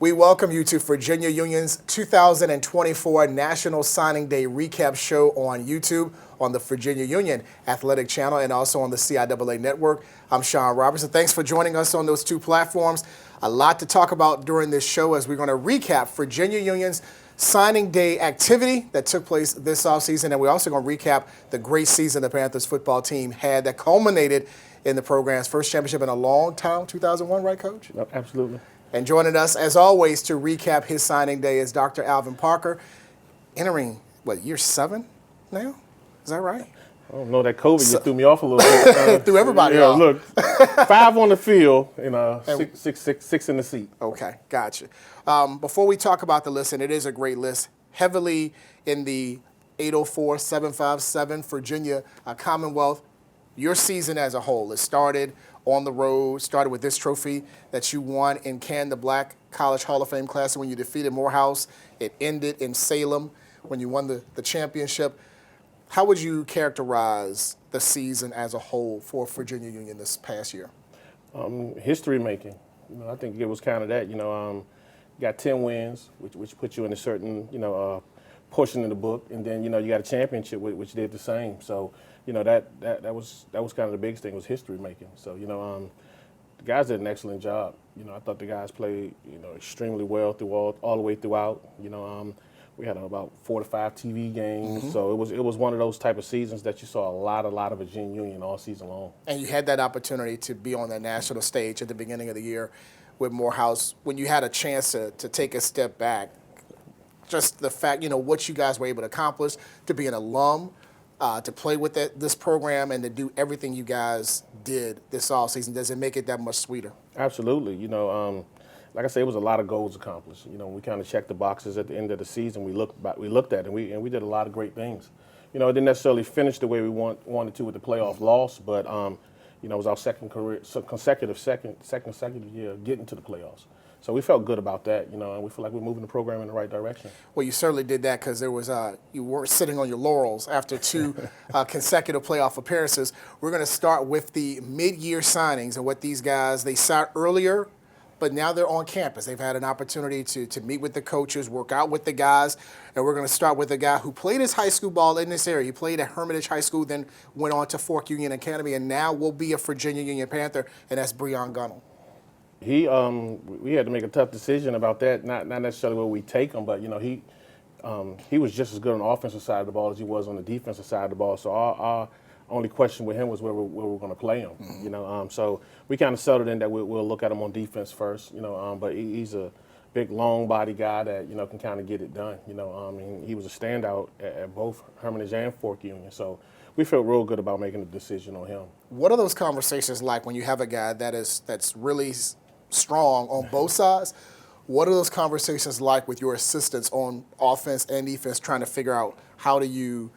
We welcome you to Virginia Union's 2024 National Signing Day Recap Show on YouTube, on the Virginia Union Athletic Channel, and also on the CIAA Network. I'm Sean Robertson. Thanks for joining us on those two platforms. A lot to talk about during this show as we're going to recap Virginia Union's signing day activity that took place this offseason, and we're also going to recap the great season the Panthers football team had that culminated in the program's first championship in a long time, 2001, right, Coach? Yep, absolutely. And joining us, as always, to recap his signing day is Dr. Alvin Parker, entering, year 7 now? Is that right? I don't know, that COVID you threw me off a little bit. Threw everybody off. Look, 5 on the field and six in the seat. Okay, gotcha. Before we talk about the list, and it is a great list, heavily in the 804-757 Virginia Commonwealth, your season as a whole, it started on the road, started with this trophy that you won in Canton, the Black College Hall of Fame Classic when you defeated Morehouse. It ended in Salem when you won the championship. How would you characterize the season as a whole for Virginia Union this past year? History making. I think it was kind of that. Got 10 wins, which put you in a certain portion of the book, and then you got a championship which did the same. So that was kind of the biggest thing, was history making. So the guys did an excellent job. I thought the guys played extremely well through all the way throughout. We had about 4 to 5 TV games, so it was one of those type of seasons that you saw a lot of Virginia Union all season long. And you had that opportunity to be on that national stage at the beginning of the year with Morehouse. When you had a chance to take a step back, just the fact, what you guys were able to accomplish, to be an alum, to play with this program, and to do everything you guys did this offseason, does it make it that much sweeter? Absolutely. Like I said, it was a lot of goals accomplished. We kind of checked the boxes at the end of the season. We looked at it, and we did a lot of great things. It didn't necessarily finish the way we wanted to with the playoff loss, but it was our second consecutive year getting to the playoffs. So we felt good about that, and we feel like we're moving the program in the right direction. Well, you certainly did that because there was you weren't sitting on your laurels after 2 consecutive playoff appearances. We're going to start with the mid-year signings and what these guys, they signed earlier, but now they're on campus. They've had an opportunity to meet with the coaches, work out with the guys, and we're going to start with a guy who played his high school ball in this area. He played at Hermitage High School, then went on to Fork Union Academy, and now will be a Virginia Union Panther, and that's Breon Gunnell. We had to make a tough decision about that, not necessarily where we take him, but he was just as good on the offensive side of the ball as he was on the defensive side of the ball. So our only question with him was where we're going to play him. So we kind of settled in that we'll look at him on defense first. But he's a big, long body guy that can kind of get it done. He was a standout at both Hermitage and Fork Union. So we felt real good about making a decision on him. What are those conversations like when you have a guy that's really strong on both sides? What are those conversations like with your assistants on offense and defense, trying to figure out how do you,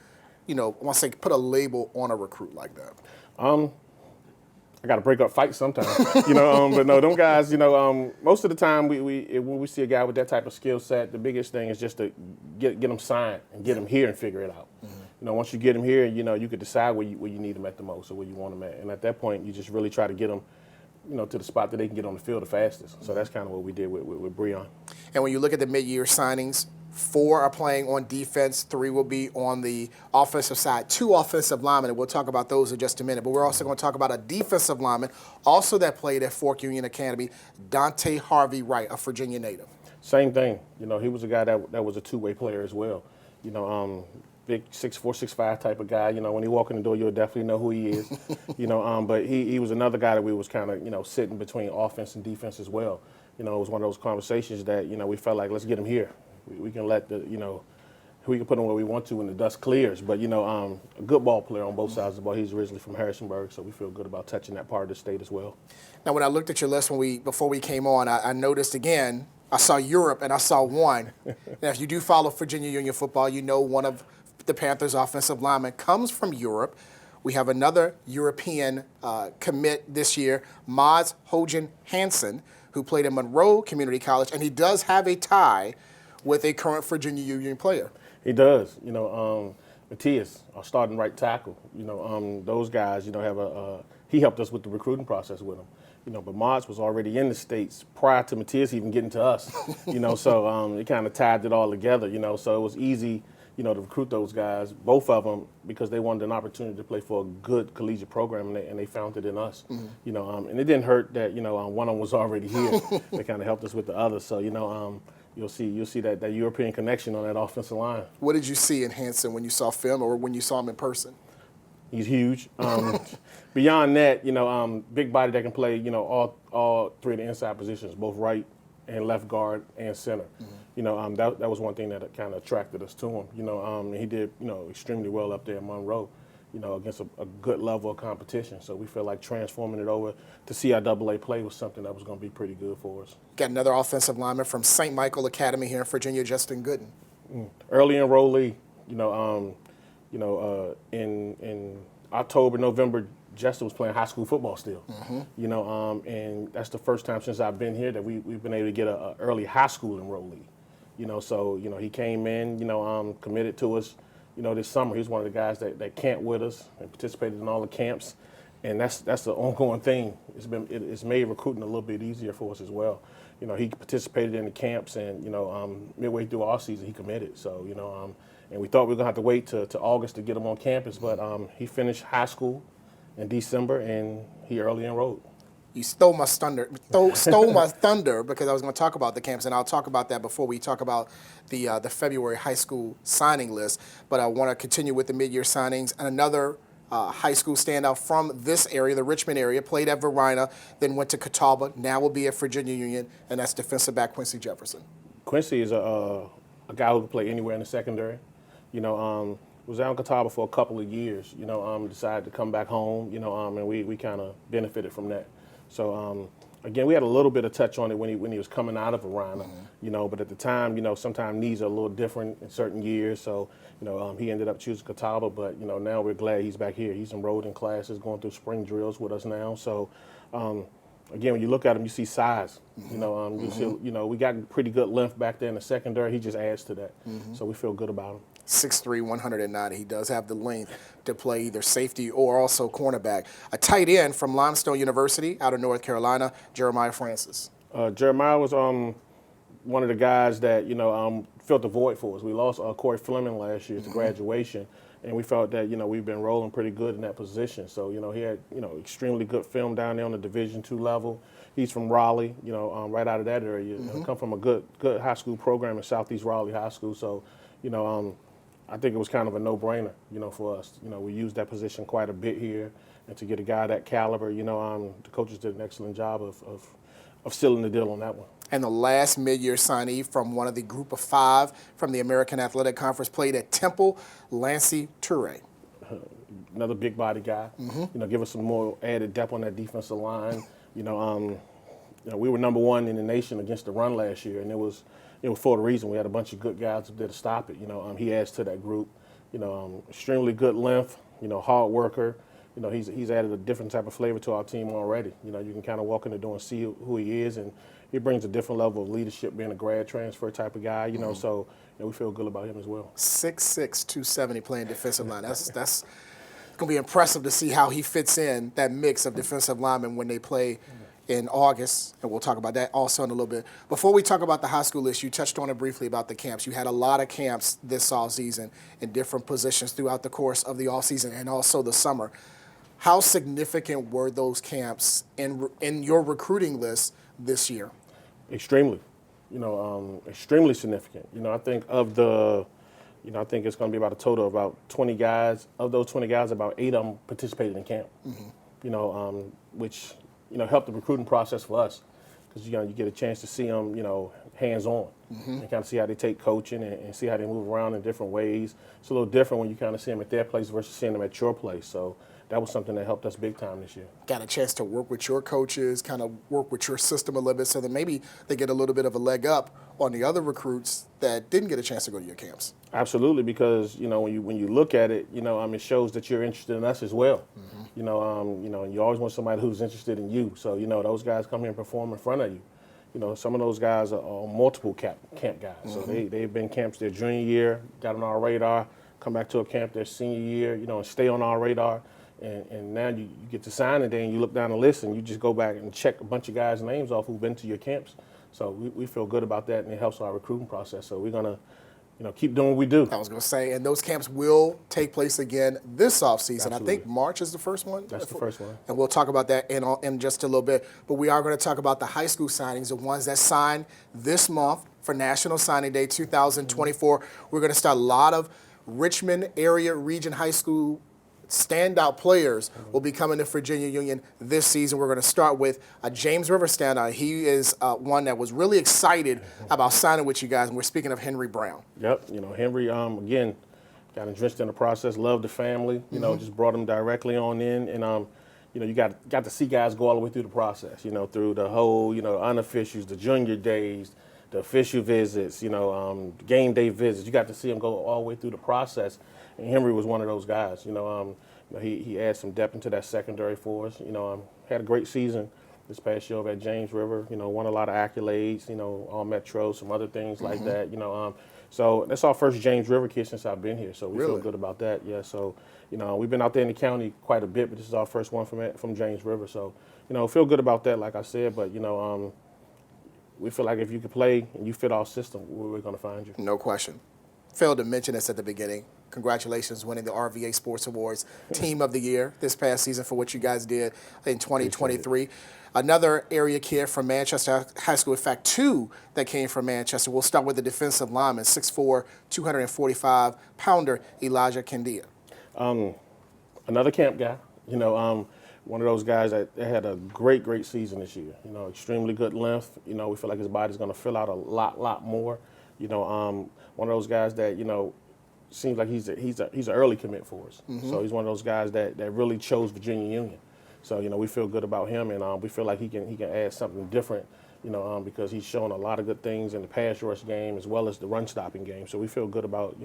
I want to say, put a label on a recruit like that? I got to break up fights sometimes, but no, them guys, most of the time when we see a guy with that type of skill set, the biggest thing is just to get them signed and get them here and figure it out. Once you get them here, you could decide where you need them at the most or where you want them at. And at that point, you just really try to get them to the spot that they can get on the field the fastest. So that's kind of what we did with Breon. And when you look at the mid-year signings, 4 are playing on defense, 3 will be on the offensive side, 2 offensive linemen, and we'll talk about those in just a minute. But we're also going to talk about a defensive lineman, also that played at Fork Union Academy, Dante Harvey Wright, a Virginia native. Same thing. He was a guy that was a two-way player as well. Big 6'4", 6'5" type of guy. When he walk in the door, you'll definitely know who he is. But he was another guy that we was kind of, sitting between offense and defense as well. It was one of those conversations that, we felt like, let's get him here. We can let we can put him where we want to when the dust clears. But, a good ball player on both sides of the ball. He's originally from Harrisonburg, so we feel good about touching that part of the state as well. Now, when I looked at your list before we came on, I noticed again, I saw Europe and I saw one. Now, if you do follow Virginia Union football, one of the Panthers' offensive linemen comes from Europe. We have another European commit this year, Mads Hogen Hansen, who played at Monroe Community College, and he does have a tie with a current Virginia Union player. He does. Matthias, our starting right tackle. Those guys, he helped us with the recruiting process with him. But Mods was already in the States prior to Matthias even getting to us, so it kind of tied it all together, so it was easy, to recruit those guys, both of them, because they wanted an opportunity to play for a good collegiate program, and they found it in us, and it didn't hurt that, one of them was already here. They kind of helped us with the others, so, you'll see that European connection on that offensive line. What did you see in Hanson when you saw film or when you saw him in person? He's huge. Beyond that, big body that can play, all three of the inside positions, both right and left guard and center. That was one thing that kind of attracted us to him. He did, extremely well up there in Monroe, against a good level of competition. So we feel like transforming it over to CIAA play was something that was going to be pretty good for us. Got another offensive lineman from St. Michael Academy here in Virginia, Justin Gooden. Early enrollee, in October, November, Justin was playing high school football still. And that's the first time since I've been here that we've been able to get an early high school enrollee. So he came in, committed to us, this summer. He's one of the guys that camped with us and participated in all the camps. And that's the ongoing thing. It's made recruiting a little bit easier for us as well. He participated in the camps, and midway through our season he committed. So and we thought we were gonna have to wait to August to get him on campus, but he finished high school in December and he early enrolled. You stole my thunder. Stole my thunder because I was going to talk about the camps, and I'll talk about that before we talk about the February high school signing list. But I want to continue with the mid-year signings. And another high school standout from this area, the Richmond area, played at Verina, then went to Catawba, now will be at Virginia Union, and that's defensive back Quincy Jefferson. Quincy is a guy who can play anywhere in the secondary. Was out in Catawba for a couple of years. Decided to come back home. And we kind of benefited from that. So again, we had a little bit of touch on it when he was coming out of Verina. But at the time, sometimes needs are a little different in certain years. So he ended up choosing Catawba. But now we're glad he's back here. He's enrolled in classes, going through spring drills with us now. So. Again, when you look at him, you see size. You see, we got pretty good length back there in the secondary. He just adds to that. So we feel good about him. 6'3", 190. He does have the length to play either safety or also cornerback. A tight end from Limestone University out of North Carolina, Jeremiah Francis. Jeremiah was one of the guys that filled the void for us. We lost Corey Fleming last year to graduation. And we felt that, we've been rolling pretty good in that position. So, he had, extremely good film down there on the Division II level. He's from Raleigh, right out of that area. Come from a good high school program in Southeast Raleigh High School. So, I think it was kind of a no-brainer, for us. We used that position quite a bit here. And to get a guy that caliber, the coaches did an excellent job of sealing the deal on that one. And the last mid-year signee from one of the group of 5 from the American Athletic Conference played at Temple, Lancey Toure. Another big body guy. Give us some more added depth on that defensive line. We were number 1 in the nation against the run last year, and it was for the reason. We had a bunch of good guys up there to stop it. He adds to that group. Extremely good length. Hard worker. He's added a different type of flavor to our team already. You can kind of walk in the door and see who he is, and he brings a different level of leadership, being a grad transfer type of guy. So we feel good about him as well. 6'6", 270 playing defensive line. That's going to be impressive to see how he fits in that mix of defensive linemen when they play in August, and we'll talk about that also in a little bit. Before we talk about the high school list, you touched on it briefly about the camps. You had a lot of camps this offseason in different positions throughout the course of the offseason and also the summer. How significant were those camps in your recruiting list this year? Extremely, extremely significant. I think of the, I think it's going to be about a total of about 20 guys. Of those 20 guys, about 8 of them participated in camp. Which helped the recruiting process for us, because you get a chance to see them, hands-on, and kind of see how they take coaching and see how they move around in different ways. It's a little different when you kind of see them at their place versus seeing them at your place. So that was something that helped us big time this year. Got a chance to work with your coaches, kind of work with your system a little bit, so that maybe they get a little bit of a leg up on the other recruits that didn't get a chance to go to your camps. Absolutely, because when you look at it, it shows that you're interested in us as well. You always want somebody who's interested in you. So those guys come here and perform in front of you. Some of those guys are multiple camp guys. So they've been camps their junior year, got on our radar, come back to a camp their senior year, and stay on our radar. And now you get to sign it day and you look down the list and you just go back and check a bunch of guys' names off who've been to your camps. So we feel good about that, and it helps our recruiting process. So we're going to keep doing what we do. I was going to say, and those camps will take place again this offseason. Absolutely. I think March is the first one. That's the first one. And we'll talk about that in just a little bit. But we are going to talk about the high school signings, the ones that signed this month for National Signing Day 2024. We're going to start a lot of Richmond area region high school standout players will be coming to Virginia Union this season. We're going to start with a James River standout. He is one that was really excited about signing with you guys, and we're speaking of Henry Brown. Yep, Henry, again, got entrenched in the process, loved the family, just brought him directly on in, and, you got to see guys go all the way through the process, through the whole, unofficials, the junior days, the official visits, game day visits. You got to see him go all the way through the process. And Henry was one of those guys. He adds some depth into that secondary for us. Had a great season this past year over at James River. Won a lot of accolades. All Metro, some other things like that. So that's our first James River kid since I've been here. So we feel good about that. Yeah. So we've been out there in the county quite a bit, but this is our first one from James River. So feel good about that. Like I said, but we feel like if you can play and you fit our system, we're going to find you. No question. Failed to mention this at the beginning. Congratulations winning the RVA Sports Awards Team of the Year this past season for what you guys did in 2023. Another area kid from Manchester High School, in fact, two that came from Manchester. We'll start with the defensive lineman, 6'4", 245-pounder Elijah Kendia. Another camp guy, one of those guys that had a great season this year. Extremely good length. We feel like his body's going to fill out a lot more. One of those guys that, seems like he's an early commit for us. So he's one of those guys that really chose Virginia Union. So we feel good about him, and we feel like he can add something different. Because he's shown a lot of good things in the pass rush game as well as the run stopping game. So we feel good about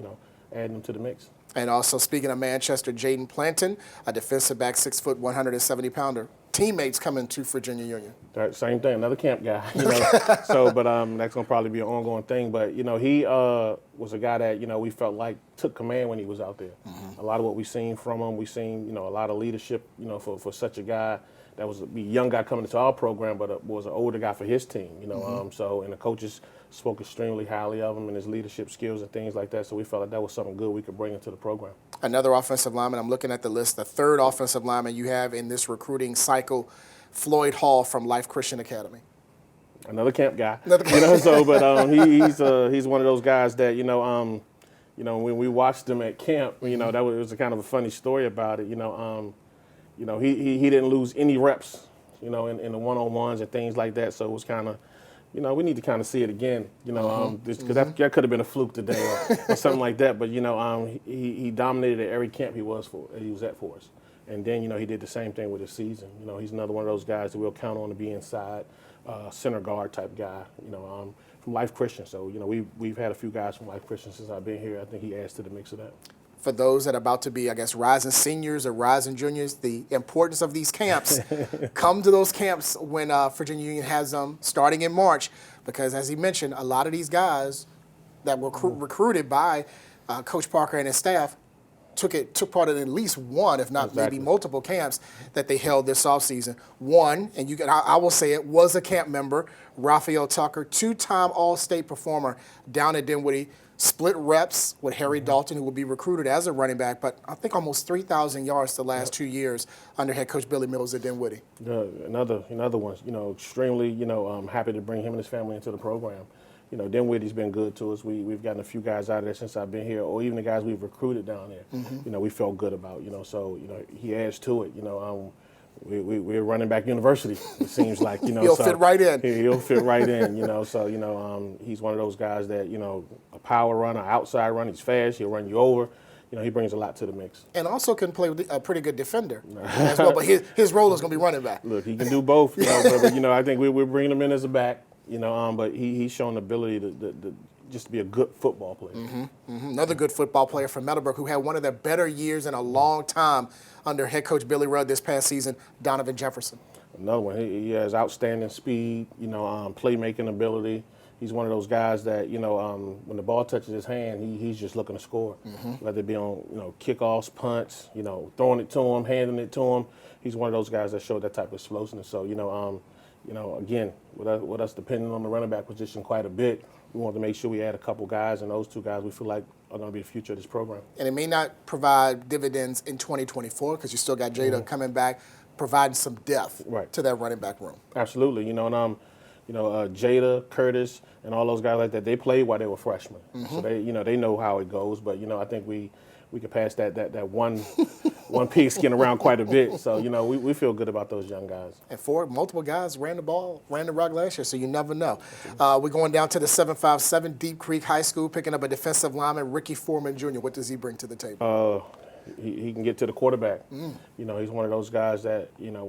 adding him to the mix. And also speaking of Manchester, Jaden Planton, a defensive back, 6 foot, 170-pounder. Teammates coming to Virginia Union. Same thing, another camp guy. That's going to probably be an ongoing thing. But he was a guy that we felt like took command when he was out there. A lot of what we've seen from him, we've seen a lot of leadership. For such a guy that was a young guy coming into our program, but was an older guy for his team. And the coaches spoke extremely highly of him and his leadership skills and things like that. So we felt like that was something good we could bring into the program. Another offensive lineman, I'm looking at the list, the third offensive lineman you have in this recruiting cycle, Floyd Hall from Life Christian Academy. Another camp guy. But he's one of those guys that, when we watched him at camp, that was a kind of a funny story about it. He didn't lose any reps, in the one-on-ones and things like that. So it was kind of, we need to kind of see it again, because that could have been a fluke today or something like that. But, he dominated at every camp he was at for us. And then, he did the same thing with his season. He's another one of those guys that we'll count on to be inside, center guard type guy, from Life Christian. So, we've had a few guys from Life Christian since I've been here. I think he adds to the mix of that. For those that are about to be, I guess, rising seniors or rising juniors, the importance of these camps. Come to those camps when Virginia Union has them starting in March, because as he mentioned, a lot of these guys that were recruited by Coach Parker and his staff took part in at least one, if not maybe multiple camps that they held this offseason. One, and I will say it, was a camp member, Raphael Tucker, two-time All-State performer down at Dinwiddie. Split reps with Harry Dalton, who will be recruited as a running back, but I think almost 3,000 yards the last 2 years under head coach Billy Mills at Dinwiddie. Another one, extremely, happy to bring him and his family into the program. Dinwiddie's been good to us. We've gotten a few guys out of there since I've been here, or even the guys we've recruited down there, we felt good about, so, he adds to it, we're running back university, it seems like, He'll fit right in. He'll fit right in, so, he's one of those guys that, a power runner, outside runner, he's fast, he'll run you over. He brings a lot to the mix. And also can play with a pretty good defender as well, but his role is going to be running back. Look, he can do both, but I think we're bringing him in as a back, but he's shown the ability to just be a good football player. Another good football player from Meadowbrook who had one of their better years in a long time under head coach Billy Rudd this past season, Donovan Jefferson. Another one. He has outstanding speed, playmaking ability. He's one of those guys that, when the ball touches his hand, he's just looking to score. Whether it be on, kickoffs, punts, throwing it to him, handing it to him. He's one of those guys that showed that type of explosiveness. So, again, with us depending on the running back position quite a bit, we want to make sure we add a couple guys, and those two guys we feel like are going to be the future of this program. And it may not provide dividends in 2024 because you still got Jada coming back, providing some depth to that running back room. Absolutely. Jada, Curtis, and all those guys like that, they played while they were freshmen. So they know how it goes. But, I think we could pass that one pigskin around quite a bit. So, we feel good about those young guys. And multiple guys ran the rock last year, so you never know. We're going down to the 757, Deep Creek High School, picking up a defensive lineman, Ricky Foreman Jr. What does he bring to the table? He can get to the quarterback. He's one of those guys that, when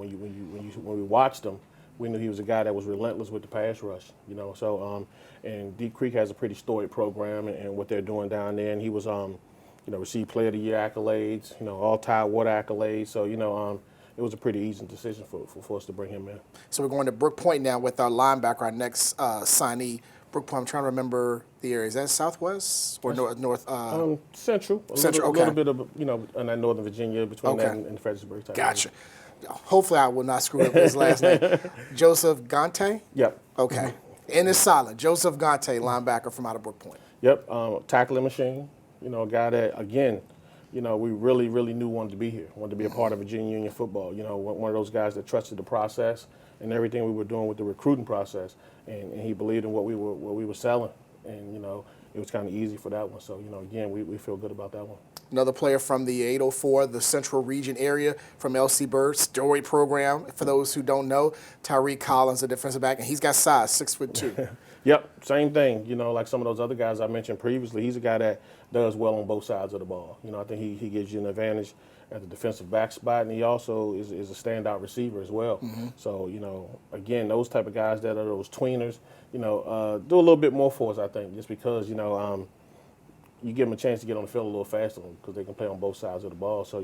we watched him, we knew he was a guy that was relentless with the pass rush, and Deep Creek has a pretty storied program and what they're doing down there. And he was, received Player of the Year accolades, all Tidewater accolades. So, it was a pretty easy decision for us to bring him in. So we're going to Brook Point now with our linebacker, our next signee. Brook Point, I'm trying to remember the area. Is that Southwest or North? Central. Central, a little bit of, in that Northern Virginia, between that and Fredericksburg. Gotcha. Hopefully I will not screw up his last name. Joseph Gante? Yep. Okay. And it's solid. Joseph Gante, linebacker from out of Brook Point. Yep. Tackling machine. A guy that, again, we really, really knew wanted to be here, wanted to be a part of Virginia Union football. One of those guys that trusted the process and everything we were doing with the recruiting process. And he believed in what we were selling. And, it was kind of easy for that one. So, again, we feel good about that one. Another player from the 804, the Central Region area, from L.C. Bird, Story program. For those who don't know, Tyreek Collins, a defensive back, and he's got size, 6'2". Yep, same thing. Like some of those other guys I mentioned previously, he's a guy that does well on both sides of the ball. I think he gives you an advantage at the defensive back spot, and he also is a standout receiver as well. So, again, those type of guys that are those tweeners, do a little bit more for us, I think, just because, you give them a chance to get on the field a little faster because they can play on both sides of the ball. So,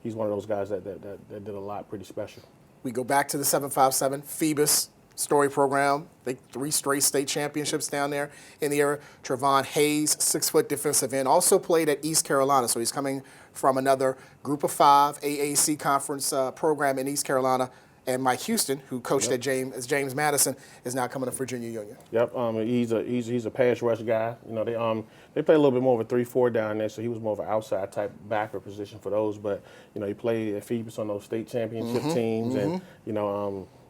he's one of those guys that did a lot pretty special. We go back to the 757, Phoebus Story program. 3 straight state championships down there in the area. Trevon Hayes, 6-foot defensive end, also played at East Carolina. So he's coming from another Group of 5 AAC conference program in East Carolina. And Mike Houston, who coached at James Madison, is now coming to Virginia Union. Yep, he's a pass rush guy. They play a little bit more of a 3-4 down there, so he was more of an outside type backer position for those. But he played at Phoebus on those state championship teams, and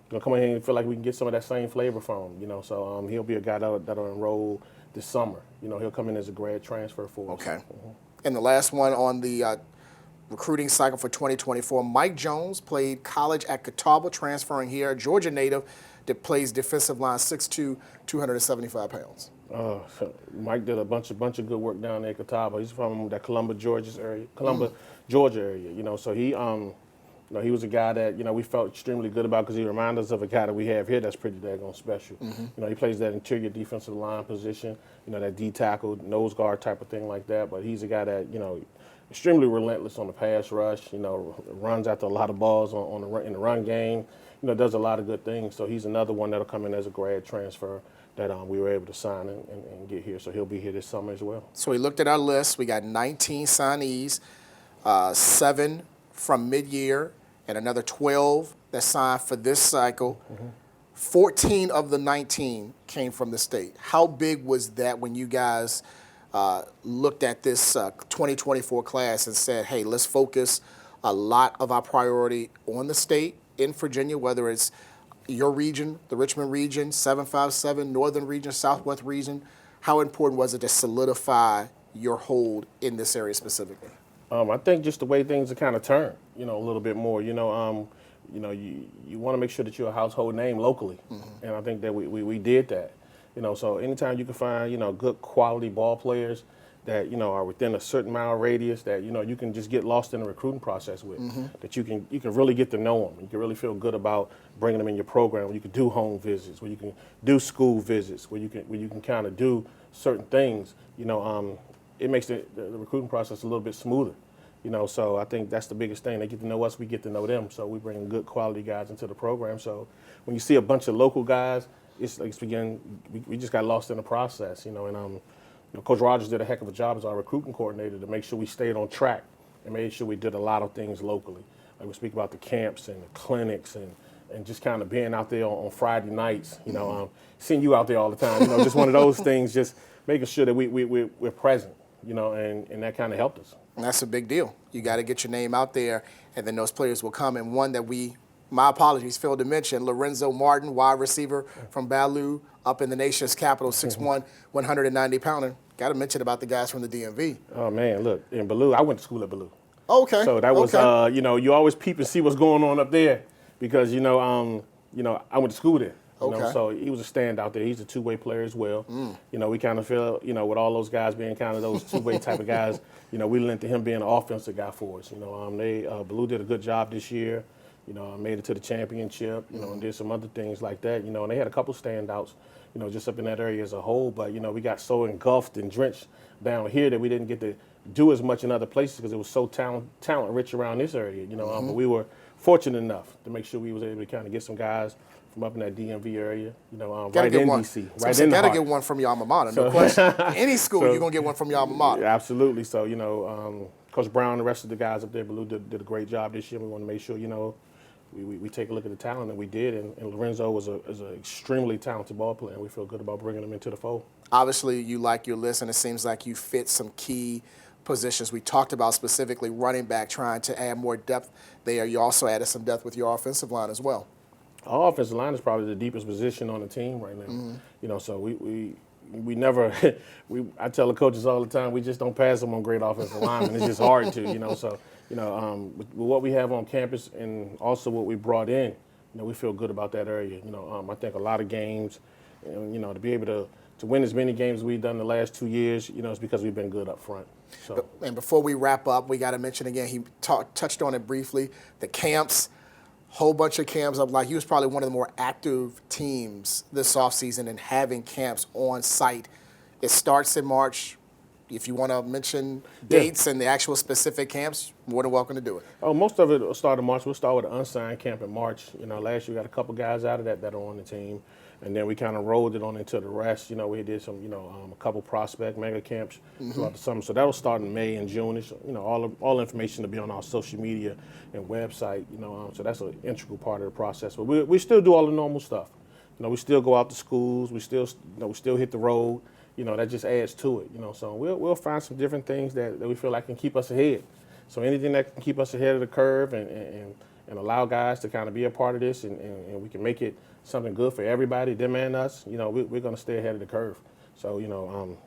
gonna come in here and feel like we can get some of that same flavor from him. So he'll be a guy that'll enroll this summer. He'll come in as a grad transfer for us. Okay. And the last one on the recruiting cycle for 2024. Mike Jones played college at Catawba, transferring here. A Georgia native that plays defensive line, 6'2", 275 pounds. Mike did a bunch of good work down there at Catawba. He's from that Columbia, Georgia area. So he he was a guy that we felt extremely good about because he reminded us of a guy that we have here that's pretty daggone special. He plays that interior defensive line position, that D tackle, nose guard type of thing like that. But he's a guy that extremely relentless on the pass rush, runs after a lot of balls in the run game, does a lot of good things. So he's another one that'll come in as a grad transfer that we were able to sign and get here. So he'll be here this summer as well. So we looked at our list. We got 19 signees, 7 from mid-year, and another 12 that signed for this cycle. 14 of the 19 came from the state. How big was that when you guys looked at this 2024 class and said, hey, let's focus a lot of our priority on the state in Virginia, whether it's your region, the Richmond region, 757, Northern region, Southwest region? How important was it to solidify your hold in this area specifically? I think just the way things are kind of turned, a little bit more. You want to make sure that you're a household name locally, and I think that we did that. So anytime you can find, good quality ball players that, are within a certain mile radius that, you can just get lost in the recruiting process with, that you can really get to know them. You can really feel good about bringing them in your program, where you can do home visits, where you can do school visits, where you can kind of do certain things, it makes the recruiting process a little bit smoother. So I think that's the biggest thing. They get to know us, we get to know them. So we bring good quality guys into the program. So when you see a bunch of local guys it's like we just got lost in the process, and Coach Rogers did a heck of a job as our recruiting coordinator to make sure we stayed on track and made sure we did a lot of things locally. Like we speak about the camps and the clinics and just kind of being out there on Friday nights, seeing you out there all the time, just one of those things, just making sure that we're present, and that kind of helped us. And that's a big deal. You got to get your name out there, and then those players will come. And one that my apologies, failed to mention, Lorenzo Martin, wide receiver from Ballou, up in the nation's capital, 6'1", 190-pounder. Got to mention about the guys from the DMV. Oh, man, look, in Ballou, I went to school at Ballou. Okay. So that was, you always peep and see what's going on up there because, I went to school there. Okay. So he was a standout there. He's a two-way player as well. We kind of feel, with all those guys being kind of those two-way type of guys, we lent to him being an offensive guy for us. Ballou did a good job this year. Made it to the championship, and did some other things like that, and they had a couple standouts, just up in that area as a whole. But, we got so engulfed and drenched down here that we didn't get to do as much in other places because it was so talent rich around this area, but we were fortunate enough to make sure we was able to kind of get some guys from up in that DMV area, right in DC. Right in the got to heart. get one from your alma mater, no question. Any school, you're going to get one from your alma mater. Yeah, absolutely. So, Coach Brown and the rest of the guys up there, Ballou did a great job this year. We want to make sure, we take a look at the talent that we did, and Lorenzo is an extremely talented ball player, and we feel good about bringing him into the fold. Obviously, you like your list, and it seems like you fit some key positions. We talked about specifically running back, trying to add more depth there. You also added some depth with your offensive line as well. Our offensive line is probably the deepest position on the team right now. So we never I tell the coaches all the time, we just don't pass them on great offensive linemen. It's just hard to, So with what we have on campus and also what we brought in, we feel good about that area. I think a lot of games, to be able to win as many games as we've done the last 2 years, it's because we've been good up front. So. And before we wrap up, we got to mention again, he touched on it briefly, the camps, whole bunch of camps. He was probably one of the more active teams this offseason in having camps on site. It starts in March. If you want to mention dates and the actual specific camps, more than welcome to do it. Oh, most of it will start in March. We'll start with an unsigned camp in March. Last year we got a couple guys out of that are on the team. And then we kind of rolled it on into the rest. We did some, a couple prospect mega camps throughout the summer. So that'll start in May and June. It's, all information will be on our social media and website. So that's an integral part of the process. But we still do all the normal stuff. We still go out to schools. We still hit the road. That just adds to it. So we'll find some different things that we feel like can keep us ahead. So anything that can keep us ahead of the curve and allow guys to kind of be a part of this and we can make it something good for everybody, them and us, we're going to stay ahead of the curve. So,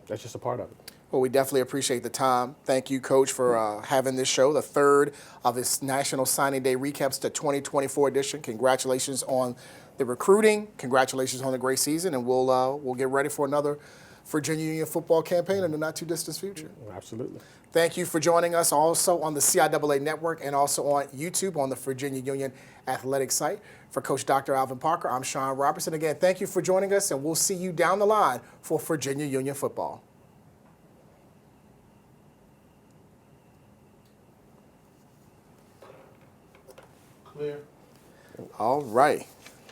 that's just a part of it. Well, we definitely appreciate the time. Thank you, Coach, for having this show, the third of this National Signing Day Recaps, the 2024 edition. Congratulations on the recruiting. Congratulations on the great season, and we'll get ready for another Virginia Union football campaign in the not-too-distant future. Absolutely. Thank you for joining us also on the CIAA Network and also on YouTube on the Virginia Union Athletic site. For Coach Dr. Alvin Parker, I'm Sean Robertson. Again, thank you for joining us, and we'll see you down the line for Virginia Union football. Clear. All right.